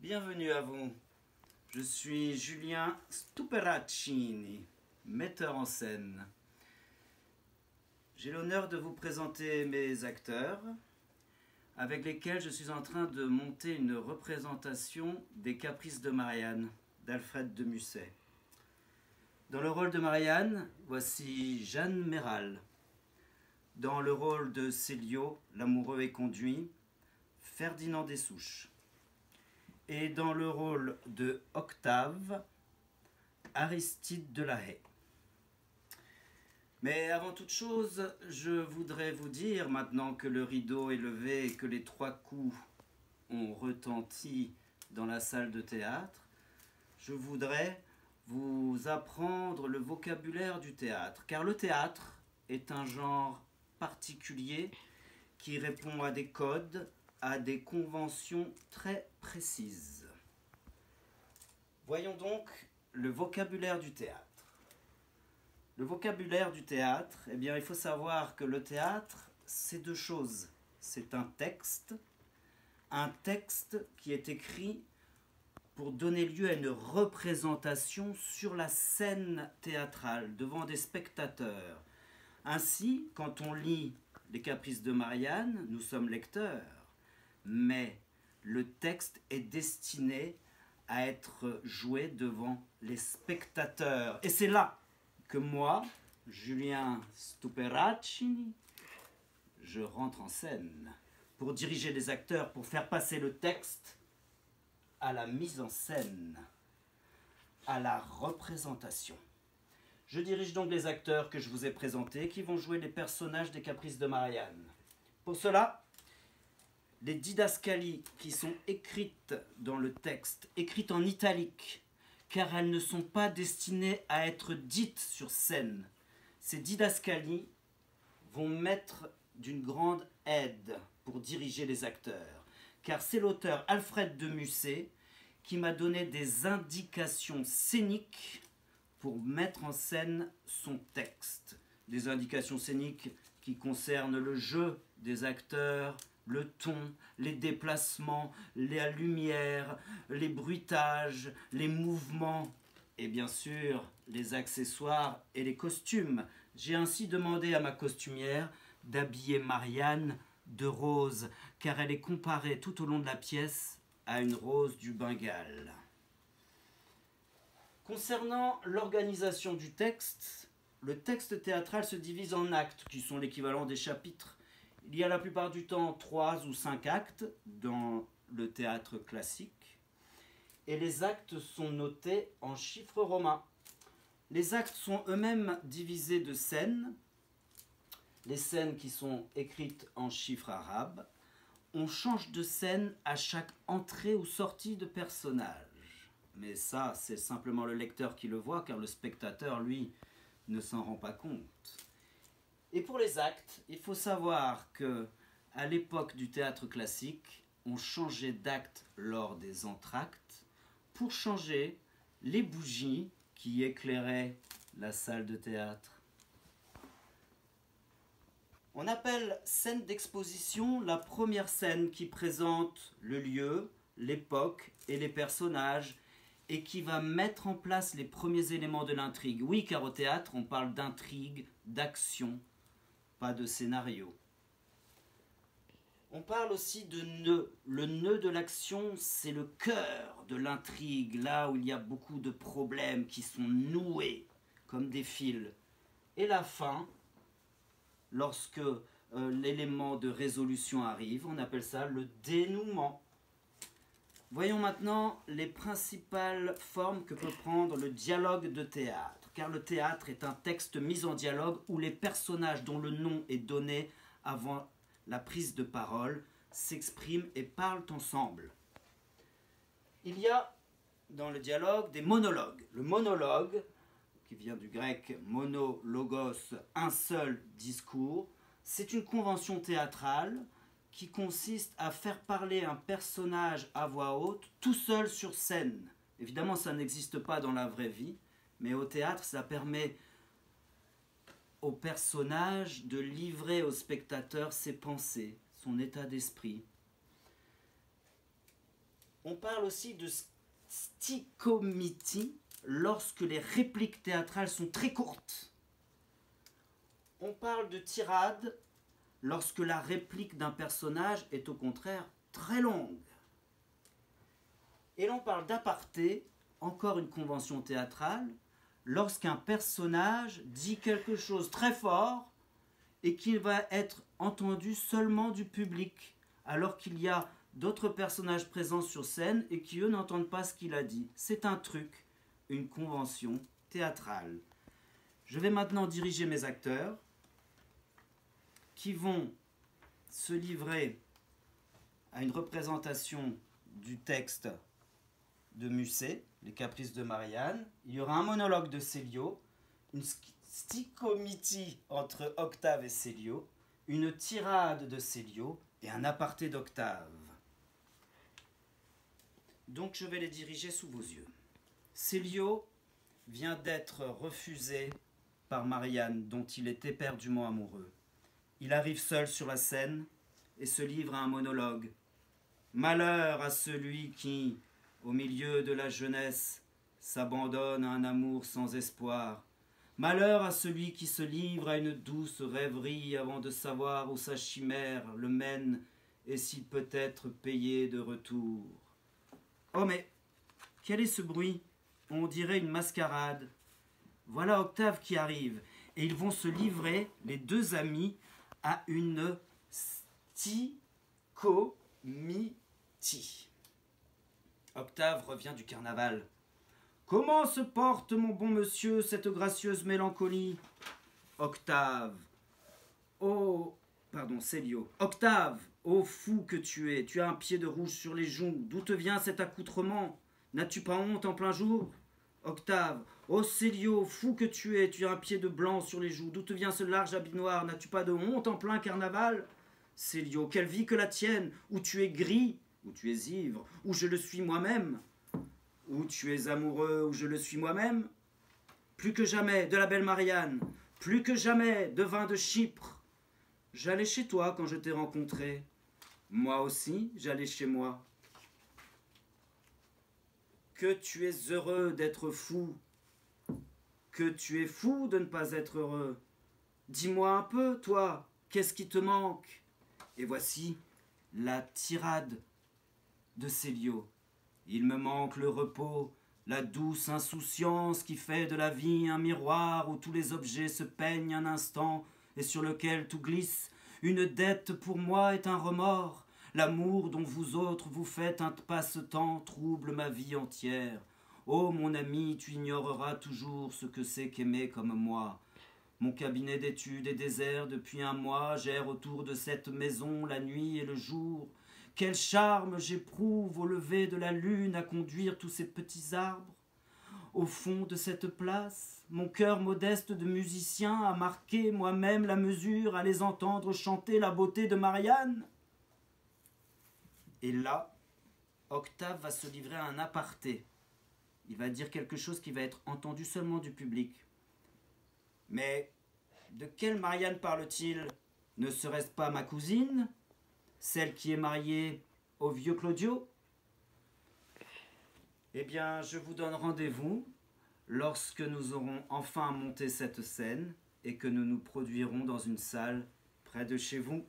Bienvenue à vous. Je suis Julien Stuperaccini, metteur en scène. J'ai l'honneur de vous présenter mes acteurs avec lesquels je suis en train de monter une représentation des Caprices de Marianne d'Alfred de Musset. Dans le rôle de Marianne, voici Jeanne Méral. Dans le rôle de Célio, l'amoureux et conduit, Ferdinand Dessouches. Et dans le rôle de Octave, Aristide Delahaye. Mais avant toute chose, je voudrais vous dire, maintenant que le rideau est levé et que les 3 coups ont retenti dans la salle de théâtre, je voudrais vous apprendre le vocabulaire du théâtre. Car le théâtre est un genre particulier qui répond à des codes, à des conventions très précises. Voyons donc le vocabulaire du théâtre. Le vocabulaire du théâtre, eh bien, il faut savoir que le théâtre, c'est 2 choses. C'est un texte qui est écrit pour donner lieu à une représentation sur la scène théâtrale, devant des spectateurs. Ainsi, quand on lit les Caprices de Marianne, nous sommes lecteurs, mais le texte est destiné à être joué devant les spectateurs. Et c'est là que moi, Julien Stuperaccini, je rentre en scène pour diriger les acteurs, pour faire passer le texte à la mise en scène, à la représentation. Je dirige donc les acteurs que je vous ai présentés qui vont jouer les personnages des Caprices de Marianne. Pour cela, les didascalies qui sont écrites dans le texte, écrites en italique, car elles ne sont pas destinées à être dites sur scène. Ces didascalies vont m'être d'une grande aide pour diriger les acteurs, car c'est l'auteur Alfred de Musset qui m'a donné des indications scéniques pour mettre en scène son texte. Des indications scéniques qui concernent le jeu des acteurs, le ton, les déplacements, la lumière, les bruitages, les mouvements et bien sûr les accessoires et les costumes. J'ai ainsi demandé à ma costumière d'habiller Marianne de rose, car elle est comparée tout au long de la pièce à une rose du Bengale. Concernant l'organisation du texte, le texte théâtral se divise en actes, qui sont l'équivalent des chapitres. Il y a la plupart du temps 3 ou 5 actes dans le théâtre classique, et les actes sont notés en chiffres romains. Les actes sont eux-mêmes divisés de scènes, les scènes qui sont écrites en chiffres arabes. On change de scène à chaque entrée ou sortie de personnage. Mais ça, c'est simplement le lecteur qui le voit, car le spectateur, lui, ne s'en rend pas compte. Et pour les actes, il faut savoir que à l'époque du théâtre classique, on changeait d'acte lors des entr'actes pour changer les bougies qui éclairaient la salle de théâtre. On appelle scène d'exposition la première scène qui présente le lieu, l'époque et les personnages et qui va mettre en place les premiers éléments de l'intrigue. Oui, car au théâtre, on parle d'intrigue, d'action, pas de scénario. On parle aussi de nœud. Le nœud de l'action, c'est le cœur de l'intrigue, là où il y a beaucoup de problèmes qui sont noués comme des fils. Et la fin, lorsque l'élément de résolution arrive, on appelle ça le dénouement. Voyons maintenant les principales formes que peut prendre le dialogue de théâtre, car le théâtre est un texte mis en dialogue où les personnages dont le nom est donné avant la prise de parole s'expriment et parlent ensemble. Il y a dans le dialogue des monologues. Le monologue, qui vient du grec mono, logos, un seul discours, c'est une convention théâtrale qui consiste à faire parler un personnage à voix haute tout seul sur scène. Évidemment, ça n'existe pas dans la vraie vie, mais au théâtre, ça permet au personnage de livrer au spectateur ses pensées, son état d'esprit. On parle aussi de stichomythie lorsque les répliques théâtrales sont très courtes. On parle de tirade lorsque la réplique d'un personnage est au contraire très longue. Et l'on parle d'aparté, encore une convention théâtrale, lorsqu'un personnage dit quelque chose très fort et qu'il va être entendu seulement du public, alors qu'il y a d'autres personnages présents sur scène et qui, eux, n'entendent pas ce qu'il a dit. C'est un truc, une convention théâtrale. Je vais maintenant diriger mes acteurs qui vont se livrer à une représentation du texte de Musset, Les Caprices de Marianne. Il y aura un monologue de Célio, une stichomythie entre Octave et Célio, une tirade de Célio et un aparté d'Octave. Donc je vais les diriger sous vos yeux. Célio vient d'être refusé par Marianne, dont il est éperdument amoureux. Il arrive seul sur la scène et se livre à un monologue. Malheur à celui qui, au milieu de la jeunesse, s'abandonne à un amour sans espoir. Malheur à celui qui se livre à une douce rêverie avant de savoir où sa chimère le mène et s'il peut être payé de retour. Oh mais, quel est ce bruit? On dirait une mascarade. Voilà Octave qui arrive, et ils vont se livrer, les deux amis, à une stichomythie. Octave revient du carnaval. Comment se porte, mon bon monsieur, cette gracieuse mélancolie? Octave. Célio. Octave, ô fou que tu as un pied de rouge sur les joues. D'où te vient cet accoutrement? N'as-tu pas honte en plein jour? Octave. Ô Célio, fou que tu as un pied de blanc sur les joues. D'où te vient ce large habit noir? N'as-tu pas de honte en plein carnaval? Célio. Quelle vie que la tienne, où tu es gris, où tu es ivre, où je le suis moi-même. Où tu es amoureux, où je le suis moi-même. Plus que jamais de la belle Marianne, plus que jamais de vin de Chypre. J'allais chez toi quand je t'ai rencontré. Moi aussi, j'allais chez moi. Que tu es heureux d'être fou. Que tu es fou de ne pas être heureux. Dis-moi un peu, toi, qu'est-ce qui te manque? Et voici la tirade de Célio. Il me manque le repos, la douce insouciance qui fait de la vie un miroir où tous les objets se peignent un instant et sur lequel tout glisse. Une dette pour moi est un remords. L'amour dont vous autres vous faites un passe-temps trouble ma vie entière. Oh mon ami, tu ignoreras toujours ce que c'est qu'aimer comme moi. Mon cabinet d'études est désert depuis un mois, j'erre autour de cette maison la nuit et le jour. Quel charme j'éprouve au lever de la lune à conduire tous ces petits arbres. Au fond de cette place, mon cœur modeste de musicien a marqué moi-même la mesure à les entendre chanter la beauté de Marianne. Et là, Octave va se livrer à un aparté. Il va dire quelque chose qui va être entendu seulement du public. Mais de quelle Marianne parle-t-il? Ne serait-ce pas ma cousine, celle qui est mariée au vieux Claudio? Eh bien, je vous donne rendez-vous lorsque nous aurons enfin monté cette scène et que nous nous produirons dans une salle près de chez vous.